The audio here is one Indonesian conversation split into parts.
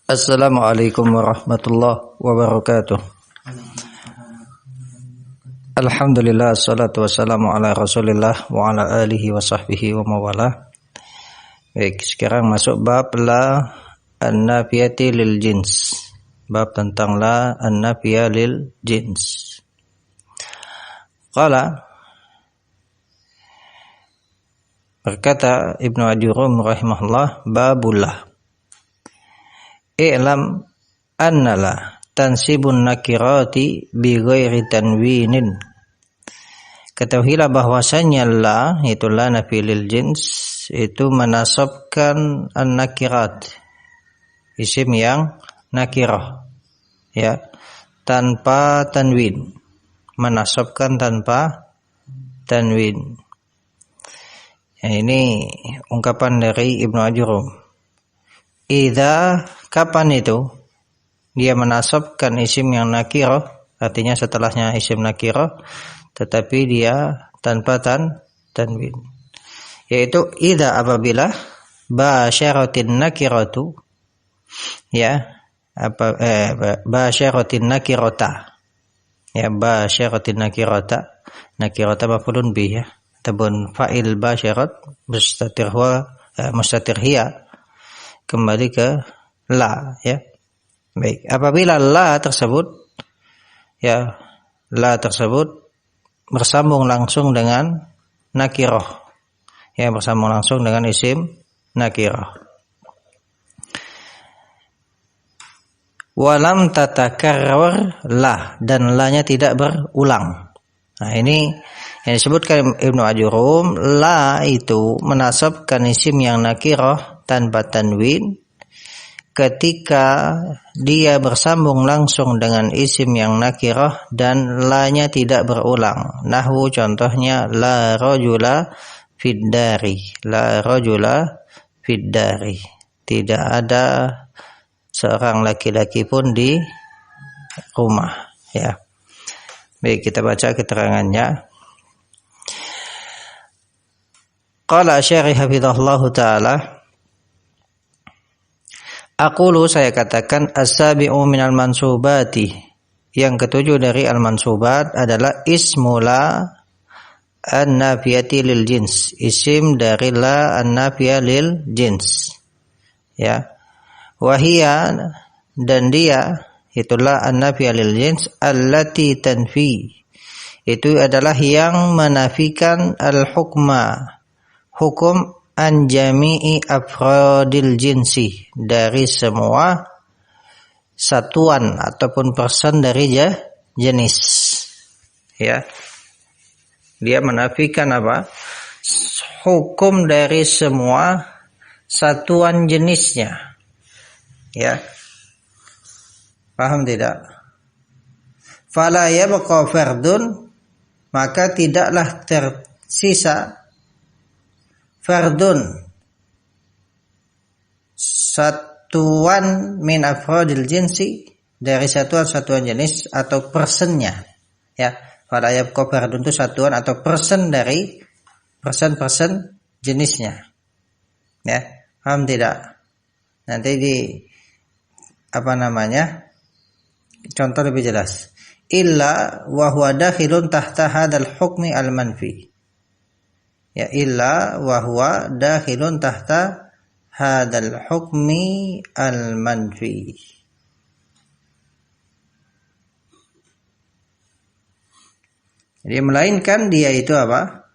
Assalamualaikum warahmatullahi wabarakatuh. Alhamdulillah, assalatu wassalamu ala rasulillah wa ala alihi wa sahbihi wa mawalah. Baik, sekarang masuk bab la an-nafiyati lil jins. Bab tentang la an-nafiyah lil jins. Qala, berkata Ibnu Ajurum rahimahullah, babullah. I'lam annala tansibun nakirati bi ghairi tanwinin. Ketahuilah bahwasanya la, itu la nafi lil jins, itu menasabkan an-nakirat, isim yang nakirah, ya, tanpa tanwin, menasabkan tanpa tanwin. Ya, ini ungkapan dari Ibnu Ajurum. Idza, kapan itu dia menasabkan isim yang nakirah, artinya setelahnya isim nakirah, tetapi dia tanpa tanwin. Yaitu idza, apabila basyaratin nakiratu, ya, basyaratin nakirata, ya, basyaratin nakirata, nakirata maf'ulun bih, ya, tabun fa'il basyarat mustatir huwa mustatir hiya, kembali ke la, ya. Baik, apabila la tersebut, ya, la tersebut bersambung langsung dengan nakirah, ya, bersambung langsung dengan isim nakirah. Walam tatakarrar la, dan la-nya tidak berulang. Nah, ini yang disebutkan Ibnu Ajurum, la itu menasabkan isim yang nakirah tanpa tanwin ketika dia bersambung langsung dengan isim yang nakirah dan la-nya tidak berulang. Nahwu, contohnya la rajula fiddari, la rajula fiddari, tidak ada seorang laki-laki pun di rumah, ya. Baik, kita baca keterangannya. Qala syarih hafizahullahu ta'ala, aqulu, saya katakan, as-sabi'u minal mansubati, yang ketujuh dari al-mansubat adalah ismula an-nafiyati lil jins, isim dari la an-nafiyah lil jins, ya. Wahia, dan dia, itulah an-nafiyah lil jins allati tanfi, itu adalah yang menafikan al-hukma, hukum an jami'i afradil jinsi, dari semua satuan ataupun persen dari jenis, ya. Dia menafikan apa? Hukum dari semua satuan jenisnya, ya. Paham tidak? Fala yabqa fardun, maka tidaklah tersisa fardun, satuan min afradil jinsi, dari satuan-satuan jenis atau persennya, ya. Fala yabqa fardun itu satuan atau persen dari persen-persen jenisnya, ya. Paham tidak? Nanti di contoh lebih jelas. Illa wa huwa dakhilun tahta hadzal hukmi al-manfi, ya, illa wa huwa dakhilun tahta hadzal hukmi al-manfi. Jadi melainkan dia itu apa?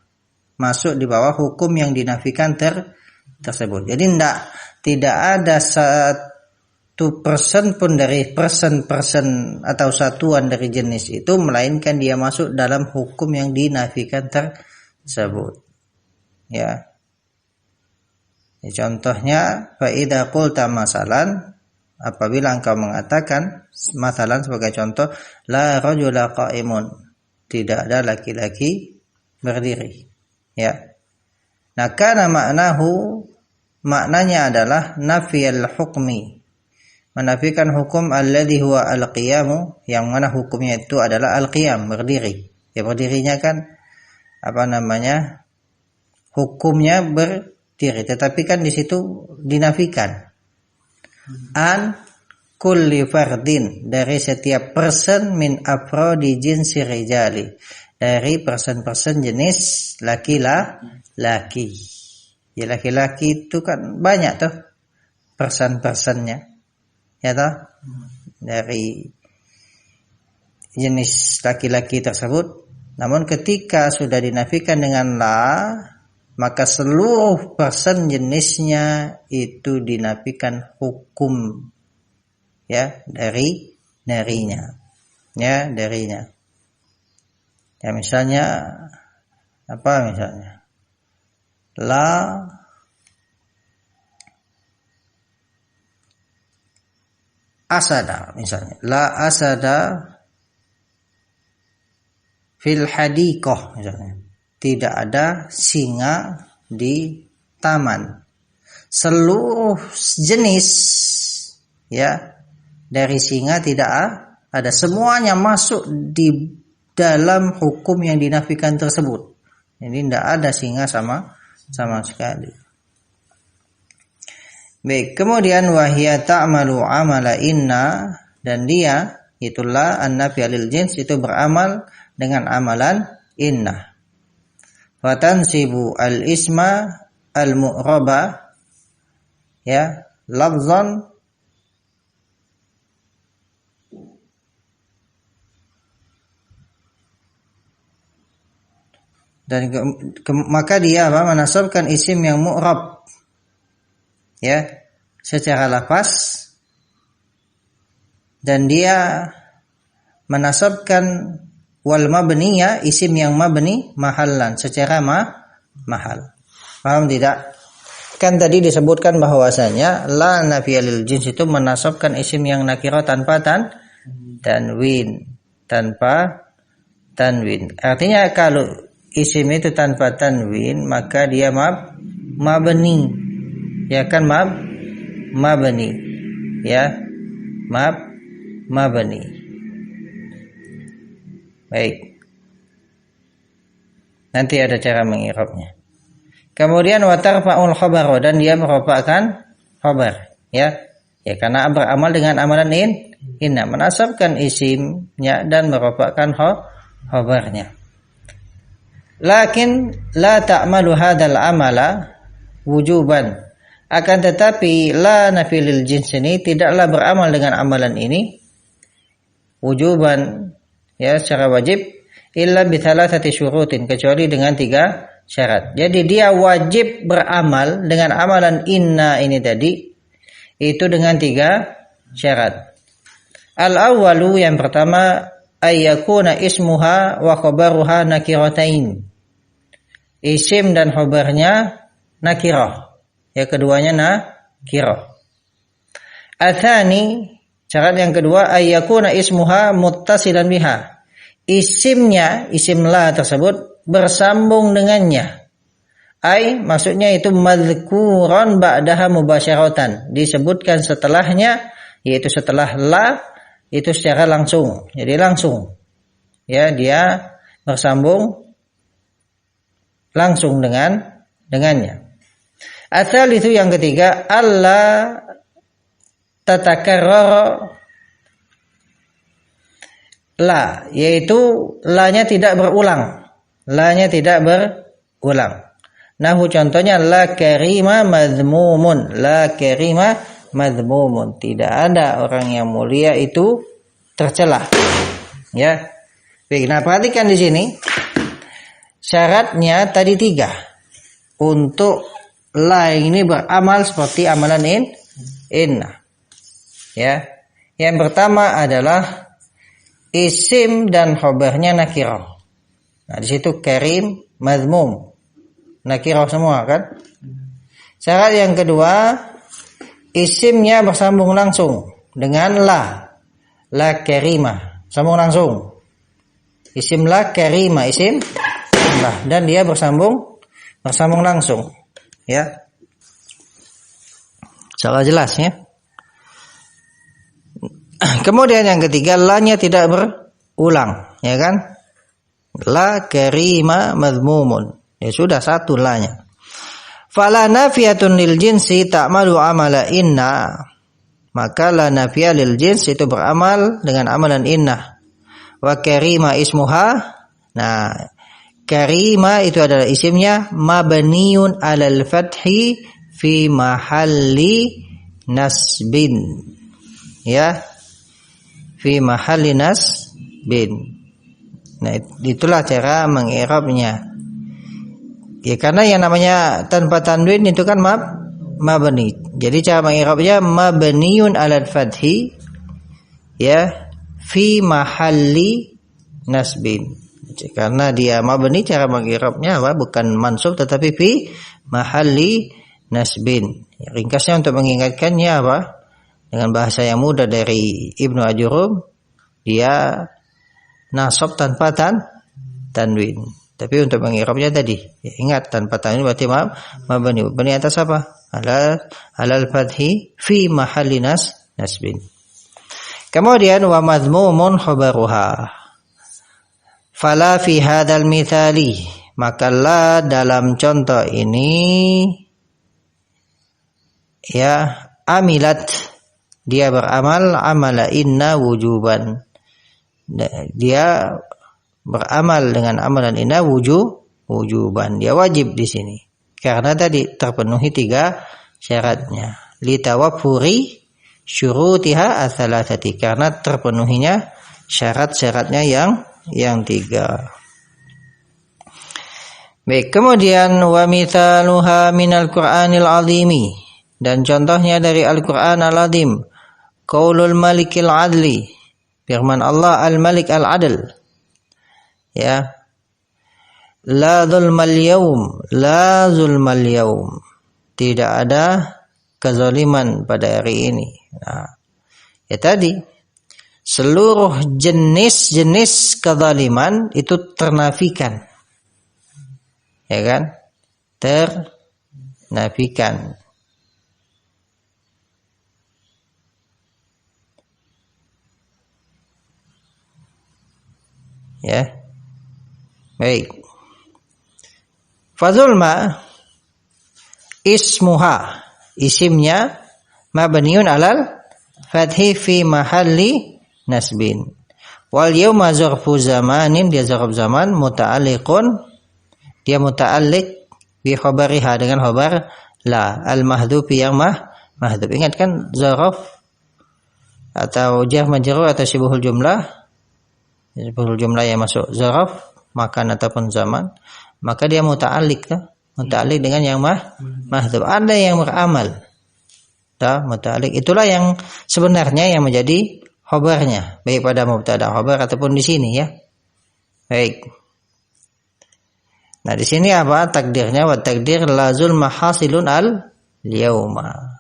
Masuk di bawah hukum yang dinafikan tersebut. Jadi tidak ada 1% pun dari persen atau satuan dari jenis itu, melainkan dia masuk dalam hukum yang dinafikan tersebut, ya. Contohnya, fa idza qulta masalan, apabila engkau mengatakan, masalan sebagai contoh, la rajula qa'imun, tidak ada laki-laki berdiri, ya. Nah, kana maknahu, maknanya adalah nafiyal hukmi, menafikan hukum alladhi huwa al-qiyamu, yang mana hukumnya itu adalah al-qiyam, berdiri. Ya, berdirinya kan hukumnya berdiri, tetapi kan di situ dinafikan. An kulli fardin, dari setiap person min afrodi jinsi rijali, dari person-person jenis laki-laki. Ya laki-laki itu kan banyak tuh person-personnya, ya toh, dari jenis laki-laki tersebut. Namun ketika sudah dinafikan dengan la, maka seluruh person jenisnya itu dinafikan hukum, ya, darinya. Ya, darinya. Ya, misalnya apa misalnya? La asada misalnya. La asada fil hadiqah misalnya. Tidak ada singa di taman. Seluruh jenis, ya, dari singa tidak ada, semuanya masuk di dalam hukum yang dinafikan tersebut. Jadi tidak ada singa sama sekali. Baik, kemudian wahya ta'malu amala inna, dan dia itulah an-nafi lil jins itu beramal dengan amalan inna. Fatansibu al-isma al-mu'raba, ya, lafzan dan maka dia menasabkan isim yang mu'rab, ya, secara lafaz, dan dia menasabkan wal mabniya isim yang mabni mahallan secara mahal. Paham tidak? Kan tadi disebutkan bahwasanya la nafiyah lil jins itu menasabkan isim yang nakirah tanpa tanwin. Artinya kalau isim itu tanpa tanwin maka dia mabni. Ya kan, mabni. Ya. Mabni. Baik. Nanti ada cara mengirabnya. Kemudian wa tarfa'ul khabar, dan dia merupakan khabar, ya. Ya karena beramal dengan amalan inna, menasabkan isimnya dan merupakan khabarnya. Lakin la ta'malu hadzal amala wujuban. Akan tetapi la nafilil jins ini tidaklah beramal dengan amalan ini wujuban, ya, secara wajib, illa bi thalathati syurutin, kecuali dengan 3 syarat. Jadi dia wajib beramal dengan amalan inna ini tadi itu dengan 3 syarat. Al-awwalu, yang pertama, ayyakuna ismuha wa khabaruha nakiratain. Isim dan khabarnya nakirah. Ya, keduanya nakirah. Atsani, syarat yang kedua, ayyakuna ismuha muttasilan biha. Isimnya, isim la tersebut bersambung dengannya. Maksudnya itu madzkuran ba'daha mubasyaratan, disebutkan setelahnya, yaitu setelah la itu secara langsung. Jadi langsung. Ya, dia bersambung langsung dengannya. Asal itu yang ketiga, alla tatakarrar la, yaitu la-nya tidak berulang. La-nya tidak berulang. Nahu contohnya la karima madhmumun. La karima madhmumun. Tidak ada orang yang mulia itu tercela. Ya. Baik, nah perhatikan di sini. Syaratnya tadi 3. Untuk la ini beramal seperti amalan inna. Ya. Yang pertama adalah isim dan khabarnya nakirah. Nah, di situ karim, madhmum, nakirah semua kan? Syarat yang kedua, isimnya bersambung langsung dengan la. La karimah, sambung langsung. Isim la karimah, isim la, dan dia bersambung langsung. Ya. Salah jelas ya. Kemudian yang ketiga, la-nya tidak berulang, ya kan? La karima madhmumun. Ya sudah, satu la-nya. Fala nafiyatun lil jinsi ta'malu amala inna. maka la nafiya lil jins itu beramal dengan amalan innah. Wa karima ismuha, nah karima itu adalah isimnya mabniun alal fathi fi mahalli nasbin, ya, fi mahalli nasbin. Nah, itulah cara mengirabnya. Ya, karena yang namanya tanpa tanwin itu kan mabni. Jadi cara mengirabnya mabniun alal fathi, ya, fi mahalli nasbin. Karena dia mabni, cara mengirabnya apa? Bukan mansub tetapi fi mahalli nasbin. Ya, ringkasnya untuk mengingatkannya apa? Dengan bahasa yang mudah dari Ibnu Ajurum, dia nasab tanpa tanwin. Tapi untuk mengirabnya tadi, ya, ingat tanpa tanwin berarti mabni. Mabni atas apa? Alal fathi fi mahalli nasbin. Kemudian wa madmumun khabaruha. Fala fi hadzal mithali, maka la dalam contoh ini, ya, amilat, dia beramal amala inna wujuban. Dia beramal dengan amalan inna wujuban. Dia wajib di sini. Karena tadi terpenuhi 3 syaratnya. Litawafuri syurutiha ats-tsalatsati, karena terpenuhinya syarat-syaratnya yang 3. Baik, kemudian wa mithaluha minal Qur'anil azimi, dan contohnya dari Al-Qur'an al-azim, qaulul malikil adli, firman Allah al-malik al-adl, ya, la zulmal yaum, la zulmal yaum, tidak ada kezaliman pada hari ini. Nah, ya tadi seluruh jenis-jenis kezaliman itu ternafikan, ya kan, ternafikan. Ya, baik. Fazulma ismuha, isimnya mabniun alal fathi fi mahalli nasbin. Wal yauma zarfu zamanin, dia zarf zaman, muta'alliqun, dia muta'alliq bi khabariha, dengan khabar la, al mahdhufi yang mahdhuf. Ingat kan zarf atau jar majrur atau sibhul jumlah, sibhul jumlah yang masuk zarf makan ataupun zaman, maka dia muta'alliq, muta'alliq dengan yang mahdhuf. Ada yang beramal, muta'alliq, itulah yang sebenarnya yang menjadi khabarnya, baik pada mubtada khabar ataupun di sini, ya. Baik. Nah, di sini apa takdirnya? Wa takdir lazul mahasilun al yauma.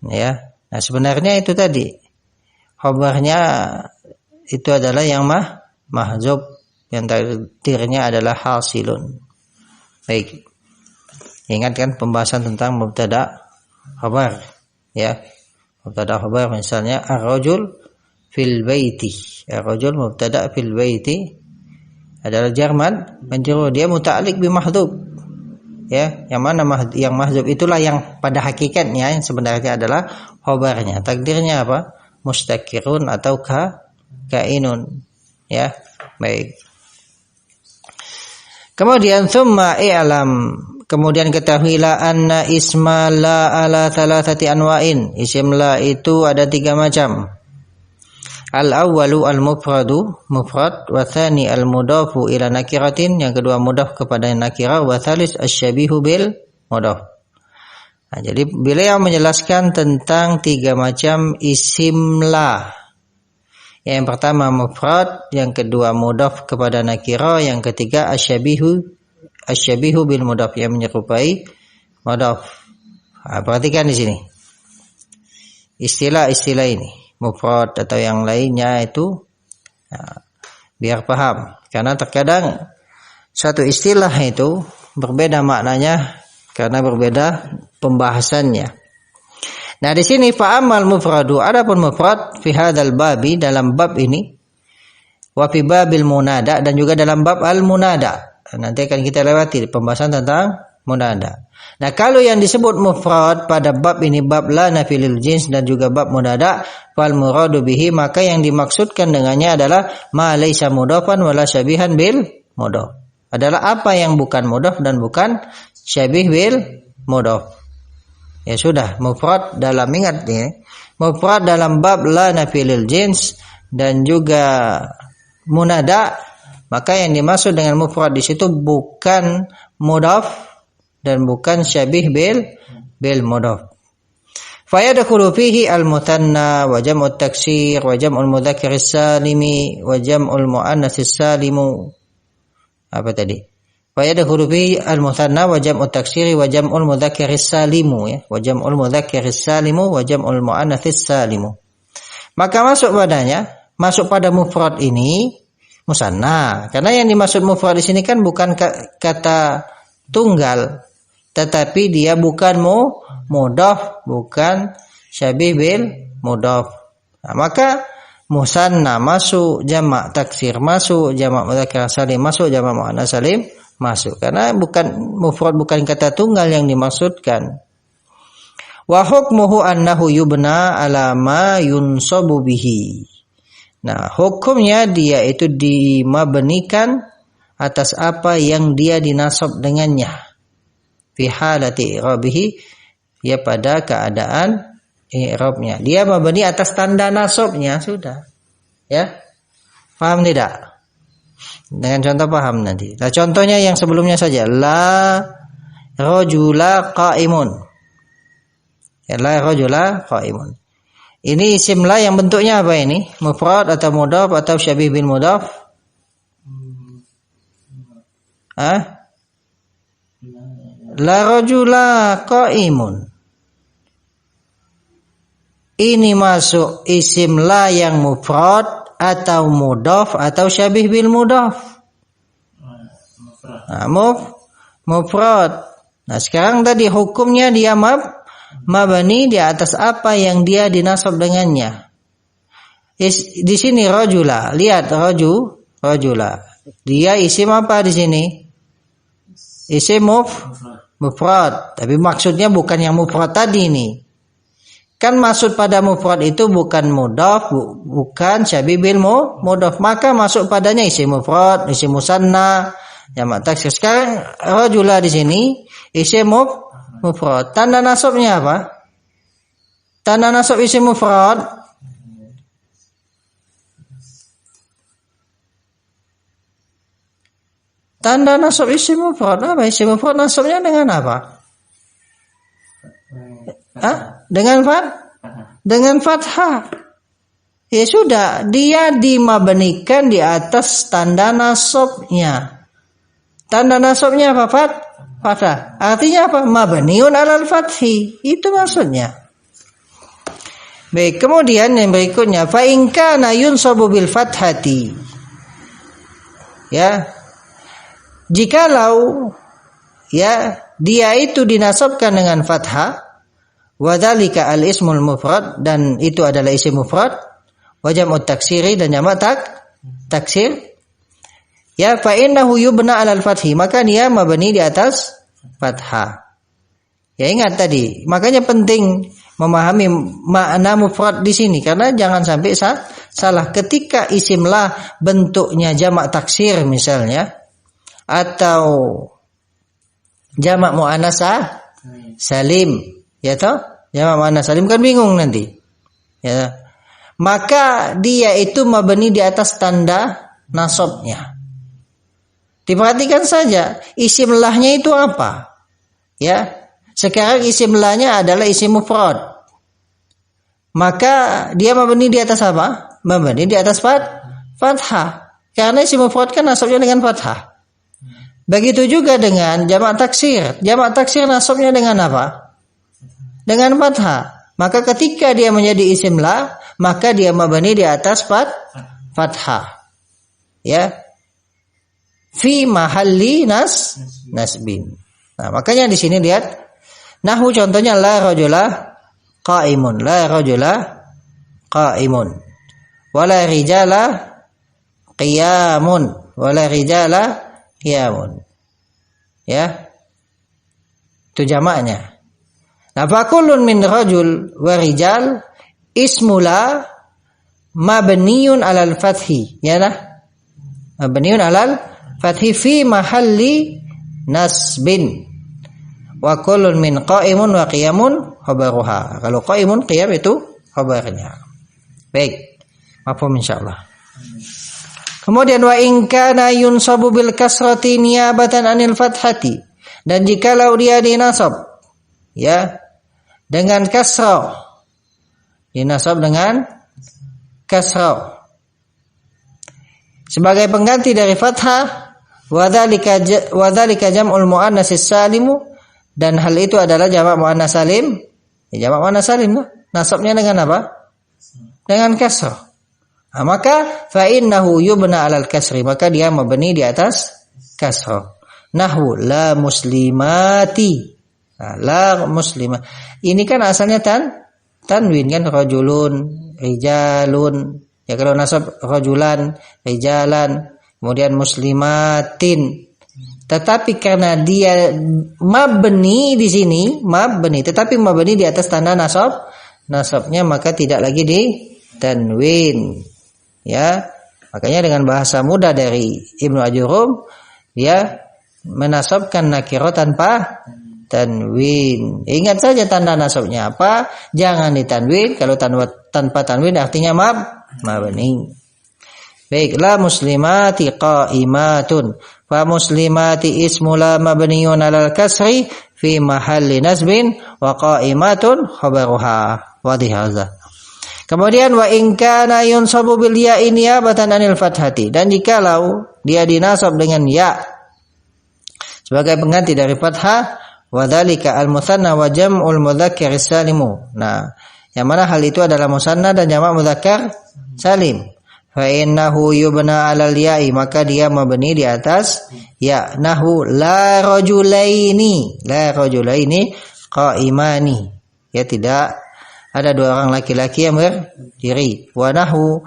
Ya. Nah, sebenarnya itu tadi khabarnya itu adalah yang mahzub, yang takdirnya adalah hasilun. Baik. Ingat kan pembahasan tentang mubtada khabar, ya. Mubtada khabar misalnya ar-rajul fil baiti. Ar-rajul mubtada fil baiti adalah jarman majrur, dia muta'alliq bi mahdhuf. Ya, yang mana yang mahdzuf itulah yang pada hakikatnya yang sebenarnya adalah khabarnya. Takdirnya apa? Mustakirun atau kainun. Ya, baik. Kemudian summa i'lam, kemudian ketahuilah anna isma la ala thalathati anwa'in. Isim la itu ada 3 macam. Al-awwalu al-mufradu, mufrad, wa tsani al-mudafu ila nakiratin, yang kedua mudaf kepada nakirah, wa tsalis asy-syabihu bil mudaf. Nah, jadi beliau menjelaskan tentang 3 macam isim la. Yang pertama mufrad, yang kedua mudaf kepada nakirah, yang ketiga asy-syabihu bil mudaf, yang menyerupai mudaf. Nah, perhatikan di sini istilah-istilah ini, mufrad atau yang lainnya itu, nah, biar paham, karena terkadang suatu istilah itu berbeda maknanya karena berbeda pembahasannya. Nah, di sini fa'amal mufradu, adapun mufrad fi hadzal babi, dalam bab ini, wa fi babil munada, dan juga dalam bab al munada. Nanti akan kita lewati pembahasan tentang munada. Nah, kalau yang disebut mufrad pada bab ini, bab la nafi lil jins dan juga bab munada, fal muradu bihi, maka yang dimaksudkan dengannya adalah ma laisa mudhafan wala syabihan bil mudhaf. Adalah apa yang bukan mudhaf dan bukan syabih bil mudhaf. Ya sudah, mufrad dalam, ingat ya, mufrad dalam bab la nafi lil jins dan juga munada, maka yang dimaksud dengan mufrad di situ bukan mudhaf dan bukan syabih bil mudhaf. Fa yadkhulu fihi al-muthanna wa jam'u taksir wa jam'ul mudzakkar salimi wa jam'ul muannas salimu. Apa tadi? Fa yadkhulu fihi al-muthanna wa jam'u taksir wa jam'ul mudzakkar salimu, ya, wa jam'ul mudzakkar salimu wa jam'ul muannas salimu. Maka masuk pada mufrad ini musanna. Karena yang dimaksud mufrad di sini kan bukan kata tunggal, tetapi dia bukan mudhaf, bukan syabih bil mudhaf. Nah, maka musanna masuk, jamak taksir masuk, jamak mudzakkar salim masuk, jamak muannas salim masuk. Karena bukan mufrad, bukan kata tunggal yang dimaksudkan. Wa hukmuhu annahu yubna ala ma yunsabu bihi. Nah, hukumnya dia itu dimabnikan atas apa yang dia dinasab dengannya. Fi halati i'rabihi, ya pada keadaan i'rabnya. Dia mabni atas tanda nasabnya, sudah. Ya. Paham tidak? Dengan contoh paham nanti. Nah, contohnya yang sebelumnya saja. La rajula qa'imun. Ya, la rajula qa'imun. Ini isim la yang bentuknya apa ini? Mufrad atau mudhaf atau syabih bil mudhaf? La rajula qa'imun. Ini masuk isim la yang mufrad atau mudhaf atau syabih bil mudhaf? Nah, mufrad. Nah, sekarang tadi hukumnya dia mabni di atas apa yang dia dinasab dengannya. Di sini rajula, lihat rajula. Dia isim apa di sini? Isim mufrad, tapi maksudnya bukan yang mufrad tadi nih. Kan maksud pada mufrad itu bukan mudhaf, bukan syabih bil mudhaf, maka masuk padanya isim mufrad, isim musanna, jamak taksir. Sekarang rajula di sini isim mufrad. Tanda nasabnya apa? Tanda nasab isim mufrad tanda nasab isim mufrad apa? Isim mufrad nasabnya dengan apa? Dengan fathah. Ya sudah, dia dimabnikan di atas tanda nasabnya. Tanda nasabnya apa? Fathah. Artinya apa? Mabniun 'alal fathi. Itu maksudnya. Baik, kemudian yang berikutnya, fa in kana yunsabu bil fathati. Ya. Jikalau ya dia itu dinasabkan dengan fathah, wa dzalika al ismul mufrad, dan itu adalah isim mufrad, wa jam'ut taksiri dan jamak taksir, ya fa innahu yubna 'alal fathi, maka dia mabni di atas fathah. Ya ingat tadi, makanya penting memahami makna mufrad di sini karena jangan sampai salah ketika isim la bentuknya jamak taksir misalnya atau jamak muannas salim, ya toh? Jamak muannas salim kan bingung nanti. Ya. Maka dia itu mabni di atas tanda nasabnya. Diperhatikan saja isim lahnya itu apa? Ya. Sekarang isim lahnya adalah isim mufrad. Maka dia mabni di atas apa? Mabni di atas fathah. Karena isim mufrad kan nasabnya dengan fathah. Begitu juga dengan jamak taksir. Jamak taksir nasabnya dengan apa? Dengan fathah. Maka ketika dia menjadi isim la, maka dia mabni di atas fathah. Ya. Fi mahalli nasbin. Nah, makanya di sini lihat nahwu contohnya la rajula qa'imun. La rajula qa'imun. Wala rijala qiyamun. Wala rijala qiyamun. Ya. Itu jamaknya. Nah, fakullun min rajul wa rijal ismula mabniun alal fathi. Ya lah. Mabniun alal fathi fi mahalli nasbin. Wa kullun min qa'imun wa qiyamun khabaruha. Kalau qaimun qiyam itu khabarnya. Baik. Mafhum insyaallah. Kemudian wa in kana yunsabu bil kasrati niyabatan anil fathati. Dan jikalau dia dinasab ya dengan kasrah. Dinasab dengan kasrah. Sebagai pengganti dari fathah wa dzalika jam'ul muannatsis salimu, dan hal itu adalah jamak muannats salim. Ya, jamak muannats salim lah. Nasabnya dengan apa? Dengan kasrah. Nah, maka fa innahu yubna 'alal kasri, maka dia mabni di atas kasrah. Nahwu la muslimati. Nah, la muslimah. Ini kan asalnya tanwin kan, rajulun, rijalun. Ya kalau nasab rajulan, rijalan, kemudian muslimatin. Tetapi karena dia mabni di sini, mabni, tetapi mabni di atas tanda nasabnya maka tidak lagi di tanwin. Ya. Makanya dengan bahasa mudah dari Ibnu Ajurum, dia menasabkan nakirah tanpa tanwin. Ingat saja tanda nasabnya apa, jangan ditanwin. Kalau tanpa tanwin artinya mabni. Baik, la muslimati qa'imatun. Fa muslimati ismu la mabniyun 'alal kasri fi mahalli nasbin wa qa'imatun khabaruha. Wadih hadza. Kemudian wa in kana yunsabu bil ya'i niyabatan 'anil fathati, dan jikalau dia dinasab dengan ya sebagai pengganti dari fathah, wa dzalika al-mutsanna wa jam'ul mudzakkar salimu. Nah, yang mana hal itu adalah musanna dan jamak mudzakkar salim. Fa innahu yubna 'alal ya'i, maka dia mabni di atas ya. Nahu la rajulaini, la rajulaini qa'imani. Ya, tidak ada dua orang laki-laki yang berdiri. Wa nahu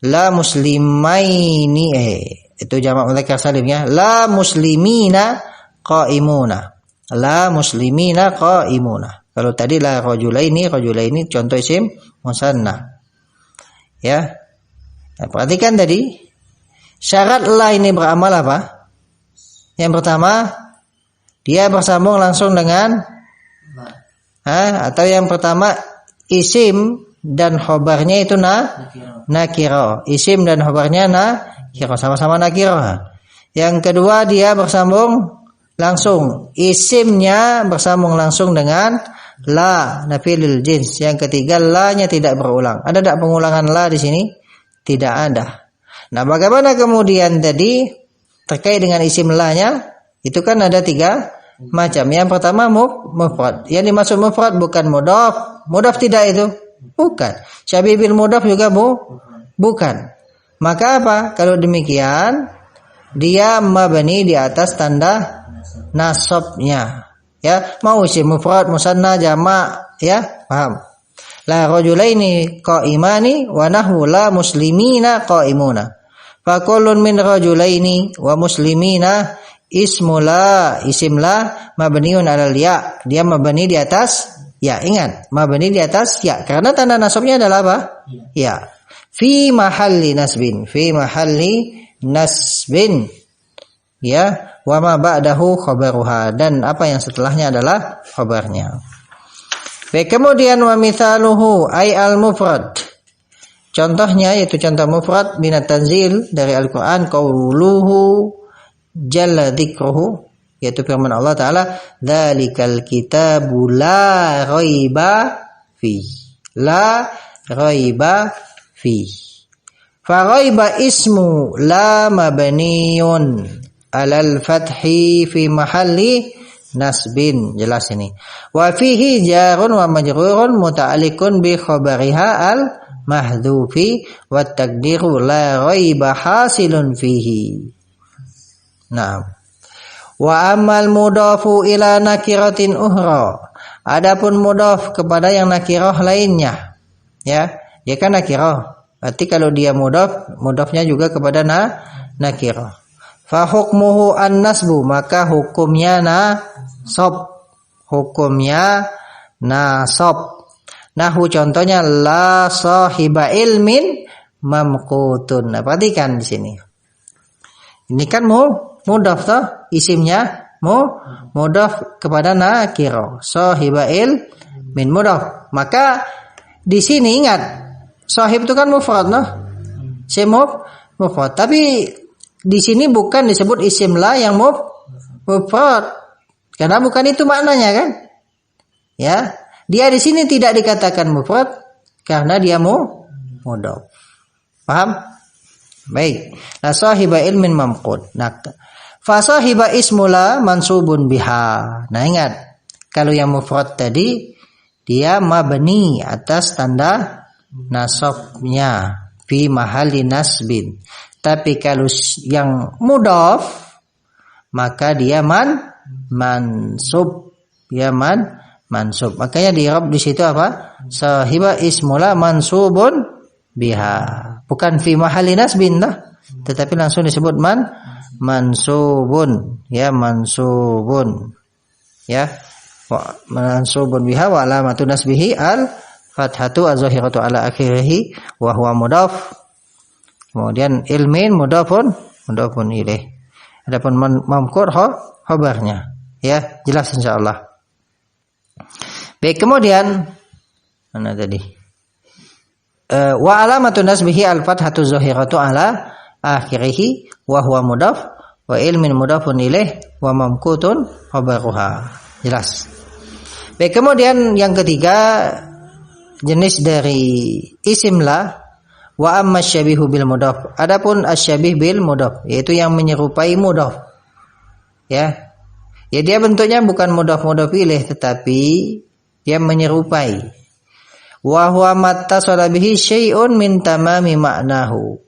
la muslimaini, itu jamak mudzakkar salim ya. La muslimina qa'imuna. La muslimina qa'imuna. Kalau tadi la rajulaini contoh isim musanna. Ya. Nah, perhatikan tadi syarat la ini beramal apa? Yang pertama, dia bersambung langsung dengan atau yang pertama isim dan khobarnya itu nakiro. Isim dan khobarnya nakiro, sama-sama nakiro. Yang kedua, dia bersambung langsung, isimnya bersambung langsung dengan la nafilil jins. Yang ketiga, la-nya tidak berulang. Ada tidak pengulangan la di sini? Tidak ada. Nah, bagaimana kemudian tadi terkait dengan isim la-nya? Itu kan ada tiga macam. Yang pertama mufrad. Yang dimaksud mufrad bukan mudhaf. Mudhaf tidak itu? Bukan. Syabih bil mudhaf juga bukan. Maka apa? Kalau demikian, dia mabni di atas tanda nasabnya. Ya, mau isim mufrad, musanna, jamak, ya, paham? La rajulaini qa'imani wa nahu la muslimina qa'imuna. Fa kullun min rajulaini wa muslimina ismu la, isim la mabniun 'alal ya. Dia mabni di atas ya. Ingat, mabni di atas ya karena tanda nasabnya adalah apa? Ya. Fi mahalli nasbin, fi mahalli nasbin. Ya, wa ma ba'dahu khabaruha, dan apa yang setelahnya adalah khabarnya. Baik, kemudian wa mithaluhu ay al-mufrad. Contohnya yaitu contoh mufrad minat tanzil dari Al-Qur'an, qauluhu jalla dzikruhu, yaitu firman Allah taala, dzalikal kitabu la raiba fi. La raiba fi. Fa raiba ismu la mabniun 'alal fathi fi mahalli nasbin, jelas ini. Wa fihi jarun wa majrurun muta'alliqun bi khabariha al mahdhufi wa taqdiru la raiba hasilun fihi. Nah, wa amal mudhafu ila nakiratin uhra. Adapun mudhaf kepada yang nakirah lainnya, ya, dia kan nakirah. Berarti kalau dia mudhafnya juga kepada nakirah. Fa hukmuhu an-nasbu, maka hukumnya nasab. hukumnya nasab. Nahwu contohnya la sahiba ilmin mamqutun. Nah, perhatikan di sini. Ini kan mudhaf toh, isimnya mudhaf kepada nakirah. Sahiba ilmin mudhaf. Maka di sini ingat, sahib itu kan mufrad noh. Mufrad. Tapi di sini bukan disebut isim la yang mufrad. Karena bukan itu maknanya kan? Ya. Dia di sini tidak dikatakan mufrad karena dia mudhaf. Paham? Baik. La sahiba ilmin mamqut. Nah, fa sahiba ismula mansubun biha. Nah, ingat, kalau yang mufrad tadi dia mabni atas tanda nasabnya fi mahalli nasbin. Tapi kalau yang mudhaf maka dia mansub. Ya mansub. Makanya di i'rab di situ apa? Sahiba ismula mansubun biha. Bukan fi mahalli nasbin lah, tetapi langsung disebut mansubun. Ya, mansubun. Ya. Mansubun biha wa alamatu nasbihi al fathatu az-zahiratu ala akhirih wa huwa mudhaf. Kemudian ilmin mudhafun ilaih. Adapun mamqut khabarnya. Ya, jelas insyaallah. Baik, kemudian mana tadi? Wa alamatu nasbihi al-fathatu zahiratu ala akhirih wa huwa mudhaf wa ilmin mudhafun ilaih wa mamqutun khabaruha. Jelas. Baik, kemudian yang ketiga jenis dari isim la wa amma syabihu bil mudhaf. Adapun asyabih bil mudhaf yaitu yang menyerupai mudhaf. Ya. Ya, dia bentuknya bukan mudhaf ilaih tetapi dia menyerupai. Wa huwa mattasala bihi syai'un min tamami ma'nahu.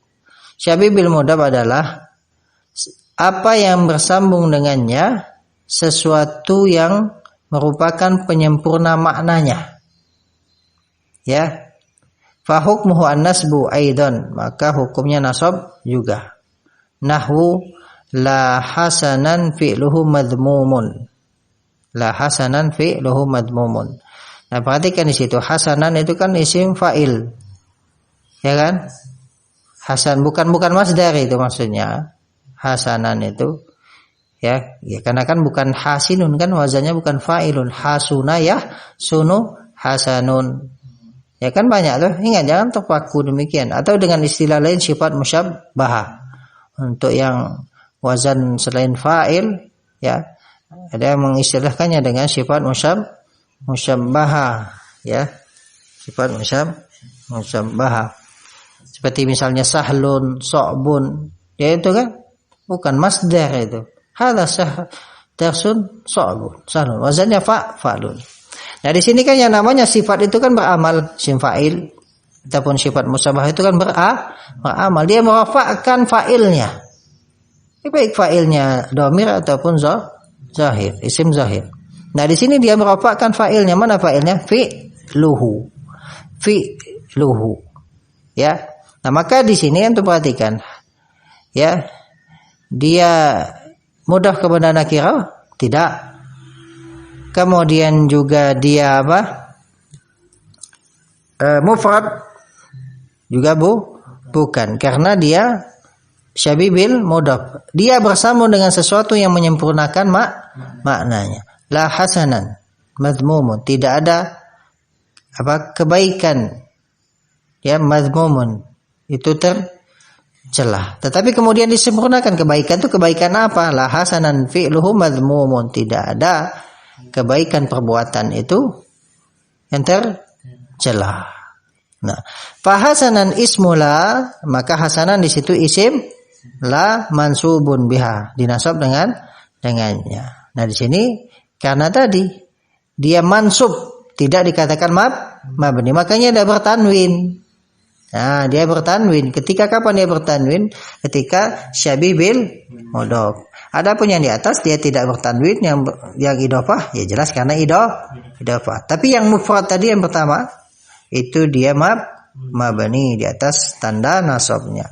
Syabih bil mudhaf adalah apa yang bersambung dengannya, sesuatu yang merupakan penyempurna maknanya. Ya. Fa hukmuhu an-nasbu aidan, maka hukumnya nasab juga. Nahwu la hasanan fi'luhu madhmumun. La hasanan fi'luhu madhmumun. Nah, perhatikan di situ, hasanan itu kan isim fa'il. Ya kan? Hasan bukan masdar itu maksudnya. Hasanan itu ya karena kan bukan hasinun kan, wazannya bukan fa'ilun. Hasuna ya sunu hasanun. Ya kan banyak tuh. Ingat, jangan terpaku demikian. Atau dengan istilah lain sifat musyabbahah. Untuk yang wazan selain fa'il ya, ada yang mengistilahkannya dengan sifat musyabbahah ya, sifat musyabbahah. Seperti misalnya sahlun, so'bun, ya itu kan bukan masdar itu. Hadza darsun so'bun, sahlun, wazannya fa'lun. Nah, di sini kan yang namanya sifat itu kan beramal, isim fa'il ataupun sifat musyabbahah itu kan beramal, dia merafa'kan fa'ilnya. Baik fa'ilnya dhamir ataupun zahir, isim zahir. Nah, di sini dia merafa'kan fa'ilnya. Mana fa'ilnya? Fi'luhu. Ya. Nah, maka di sini untuk perhatikan. Ya. Dia mudhaf kepada nakirah? Tidak. Kemudian juga dia apa? Mufrad? Juga bukan. Karena dia syabih bil mudhaf. Dia bersambung dengan sesuatu yang menyempurnakan maknanya. La hasanan madhmumun, tidak ada apa kebaikan. Ya, madhmumun itu tercelah. Tetapi kemudian disempurnakan, kebaikan itu kebaikan apa? La hasanan fi'luhu madhmumun, tidak ada kebaikan perbuatan itu yang tercelah. Nah, fa hasanan ismula, maka hasanan di situ isim la mansubun biha, dinasab dengannya. Nah, di sini karena tadi dia mansub, tidak dikatakan mabni, makanya dia bertanwin. Nah, dia bertanwin. Ketika kapan dia bertanwin? Ketika syabih bil mudhaf. Adapun yang di atas dia tidak bertanwin, yang idhofah ya jelas karena idhofah. Tapi yang mufrad tadi yang pertama itu dia mabni di atas tanda nasabnya.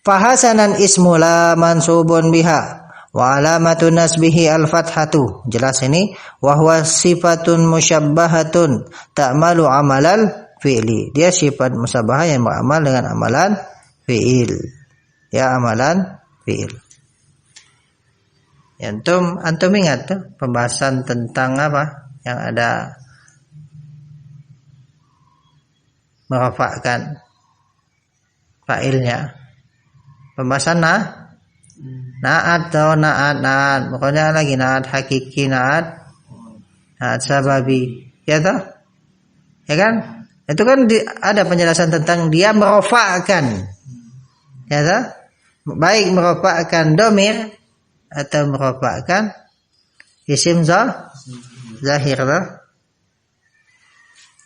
Fahasanan ismula mansubun biha Wa alamatu nasbihi al-fathatu. Jelas ini. Wa huwa sifatun musyabbahatun ta'malu amalal fi'li. Dia sifat musabbahah yang beramal dengan amalan fi'il. Ya, amalan fi'il. Antum ingat tuh pembahasan tentang apa? Yang ada merafa'kan fa'ilnya. Pembahasan na'at atau na'at. Pokoknya lagi na'at hakiki, na'at sababi. Ya toh? Ya kan? Itu kan ada penjelasan tentang dia merafa'kan. Ya toh? Baik merafa'kan domir atau merafa'kan isim zahir toh?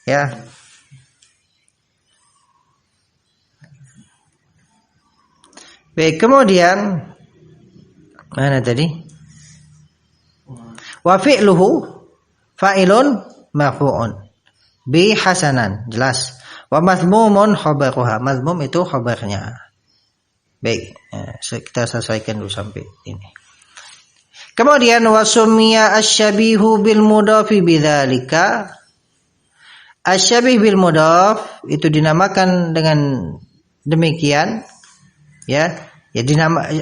Ya. Baik, kemudian mana tadi? Wa fi'luhu fa'ilun marfu'un bi hasanan, jelas. Wa mazmumun khabaruha. Mazmum itu khabarnya. Baik, kita selesaikan dulu sampai ini. Kemudian wa summiya asy-syabihu bil mudhafi bidzalika. Asy-syabih bil mudhaf itu dinamakan dengan demikian, ya. Ya,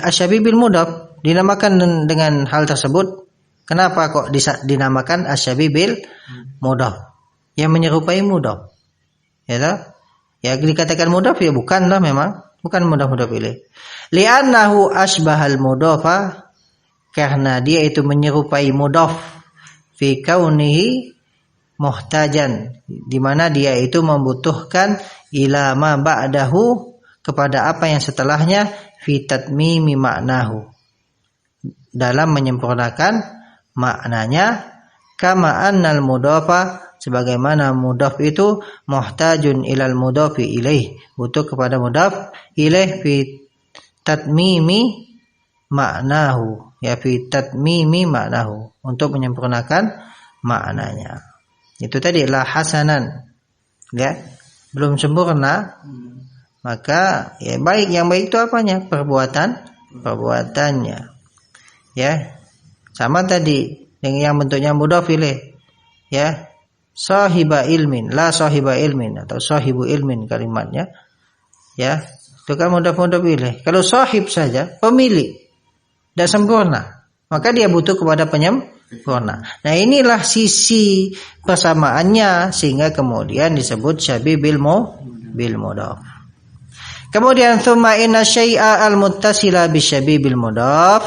asy-syabih bil mudhaf dinamakan dengan hal tersebut. Kenapa kok dinamakan asy-syabih bil mudhaf? Yang menyerupai mudhaf. Ya toh? Ya dikatakan mudhaf ya bukanlah, memang bukan mudhaf ilaih. Li'annahu asbahal mudhafa, karena dia itu menyerupai mudhaf fi kaunihi muhtajan, di mana dia itu membutuhkan ila ma ba'dahu, kepada apa yang setelahnya, fi tatmimi maknahu, dalam menyempurnakan maknanya, kama annal mudhafa, sebagaimana mudhaf itu muhtajun ilal mudhafi ilaih, butuh kepada mudhaf ilaih fi tatmimi maknahu, ya fi tatmimi maknahu, untuk menyempurnakan maknanya. Itu tadi la hasanan, ya, belum sempurna. Maka ya baik, yang baik itu apanya? Perbuatannya. Ya. Sama tadi yang bentuknya mudhaf ilaih. Ya. Sahiba ilmin, la sahiba ilmin, atau sahibu ilmin kalimatnya. Ya. Itu kan mudhaf ilaih. Kalau sahib saja, pemilik, tidak sempurna, maka dia butuh kepada penyempurna. Nah, inilah sisi persamaannya, sehingga kemudian disebut syabih bil mudhaf. Kemudian thumma inna syai'a al-muttasila bisyabih bil mudhaf.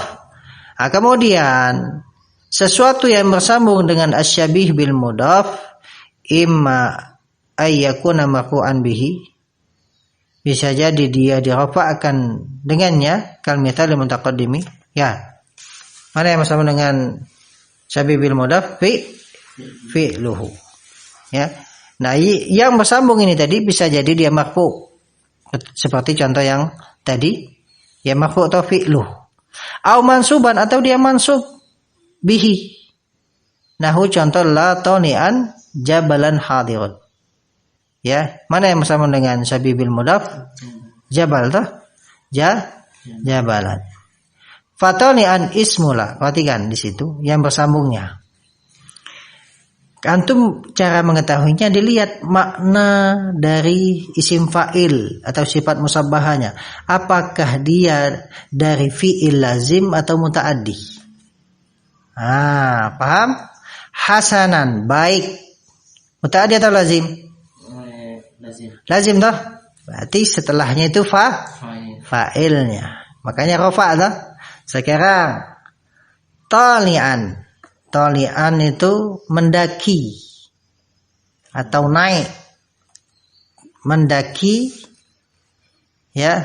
Kemudian sesuatu yang bersambung dengan asyabih bil mudhaf imma ayyakuna marfu'an bihi, bisa jadi dia dirafa'kan dengannya, kal mithal mutaqaddimi. Ya. Mana yang bersambung dengan syabih bil mudhaf? Fi'luhu. Ya. Nah, yang bersambung ini tadi bisa jadi dia marfu'. Seperti contoh yang tadi, ya marfu' atau fi'luh. Au mansuban, atau dia mansub bihi. Nahu contoh la tani'an jabalan hadirun. Ya, mana yang bersama dengan syabih bil mudhaf? Jabal toh? Jabalan. Fatani'an ismula. Perhatikan di situ yang bersambungnya. Antum cara mengetahuinya dilihat makna dari isim fa'il atau sifat musabbahanya. Apakah dia dari fi'il lazim atau muta'addi? Paham? Hasanan, baik. Muta'addi atau lazim? Lazim toh? Berarti setelahnya itu fa'ilnya. Makanya rafa' toh? Sekarang tali'an. Tali'an itu mendaki atau naik. Mendaki, ya.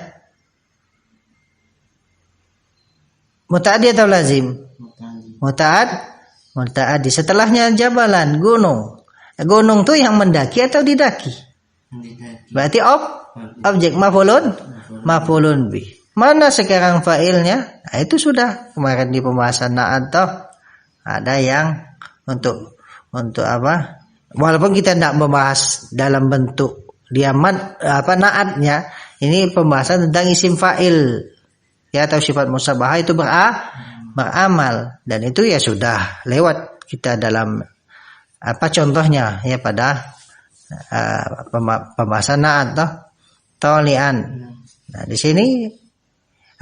Muta'addi atau lazim? Muta'addi. Setelahnya jabalan, gunung. Gunung itu yang mendaki atau didaki? Berarti objek maf'ulun bih. Mana sekarang fa'ilnya? Nah, itu sudah kemarin di pembahasan na'at toh. Ada yang untuk apa? Walaupun kita tidak membahas dalam bentuk na'atnya, ini pembahasan tentang isim fa'il, ya, atau sifat musabbahah itu beramal, dan itu ya sudah lewat kita dalam apa contohnya ya pada pembahasan atau tolian. Nah di sini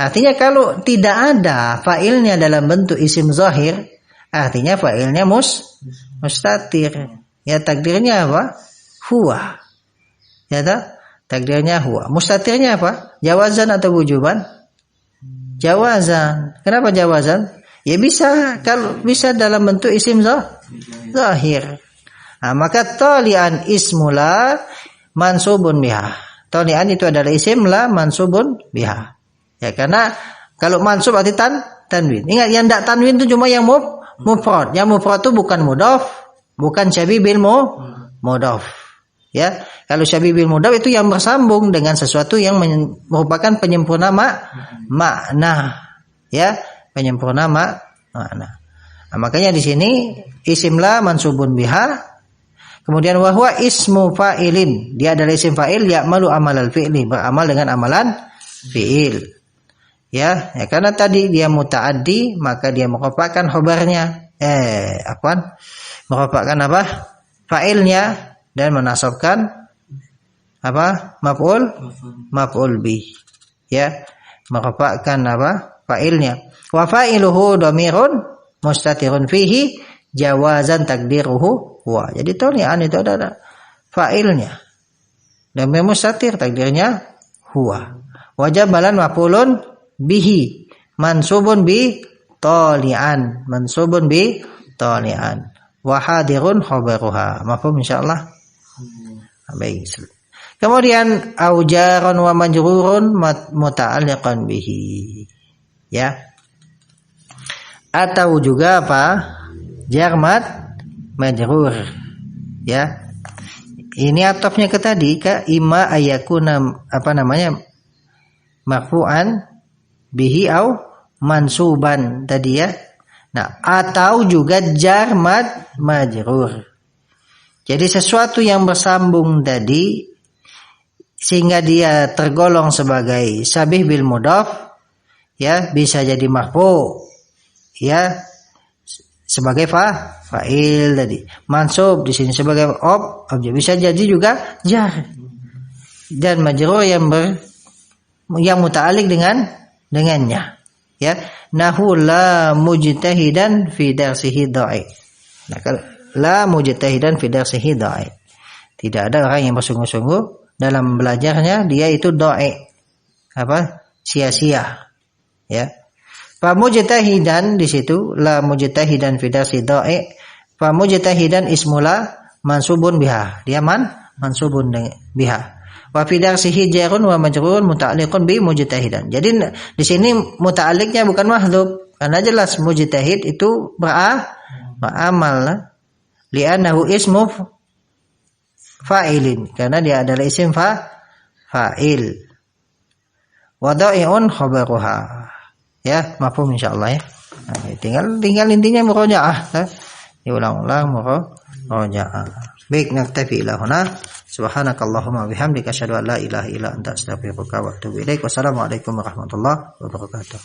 artinya kalau tidak ada fa'ilnya dalam bentuk isim zahir, artinya fa'ilnya mustatir. Ya takdirnya apa? Huwa. Ya takdirnya huwa. Mustatirnya apa? Jawazan atau wujuban? Jawazan. Kenapa jawazan? Ya bisa kalau bisa dalam bentuk isim zahir. Nah, maka tolian ismula mansubun biha. Tolian itu adalah isim la mansubun biha. Ya karena kalau mansub arti tanwin. Ingat yang tidak tanwin itu cuma yang mufrad. Yang mufrad itu bukan mudhaf, bukan syabi bil mudhaf. Ya, kalau syabi bil mudhaf itu yang bersambung dengan sesuatu yang merupakan penyempurna makna. Ya, penyempurna makna. Nah, makanya di sini isim la mansubun biha. Kemudian wahwa ismu fa'ilin, dia adalah isim fa'il ya'malu amalal fi'li, beramal dengan amalan fi'il. Ya, karena tadi dia muta'addi, maka dia merupakan khobarnya. Merupakan apa? Fa'ilnya dan menasabkan apa? Maf'ul bih. Ya, merupakan apa? Fa'ilnya. Wa fa'iluhu dhamirun mustatirun fihi jawazan takdiruhu huwa. Jadi tolian itu adalah fa'ilnya. Dan mustatir takdirnya huwa. Wajib balan maf'ulun bihi mansubun bi tolian. Mansubun bi tolian. Wa hadirun khabaruha. Mafhum insyaallah. Baik. Kemudian aujaron wa majrurun muta'alliqan bihi. Ya. Atau juga apa? Jar majrur. Ya. Ini atofnya ke tadi ka imma ayakuna apa namanya? Marfu'an bihi au mansuban tadi ya. Nah, atau juga jar majrur. Jadi sesuatu yang bersambung tadi sehingga dia tergolong sebagai syabih bil mudhaf ya, bisa jadi marfu ya sebagai fa'il tadi. Mansub di sini sebagai objek, bisa jadi juga jar. Dan majrur yang muta'alliq dengannya. Ya, nahu la mujtahidan fi darsihi da'i. Nah, kalau la mujtahidan fi darsihi da'i. Tidak ada orang yang bersungguh-sungguh dalam belajarnya, dia itu da'i. Apa? Sia-sia. Ya. Fa mujtahidan di situ la mujtahidan fi darsi da'i. Fa mujtahidan ismula mansubun biha. Dia mansubun biha. Wa fi darsihi jarun wa majrurun muta'alliqun bi mujtahidan. Jadi di sini muta'alliqnya bukan mahdzuf, karena jelas mujtahid itu beramal. Li'annahu ismu fa'ilin, karena dia adalah isim fa'il. Wa da'i'un khabaruha. Ya, mafhum insyaallah ya. Nah, tinggal intinya murojaah. Diulang-ulang murojaah. Baik, naktafi ila huna. Subhanakallahumma bihamdika asyhadu an la ilaha illa anta astaghfiruka wa atubu ilaik. Wassalamualaikum warahmatullahi wabarakatuh.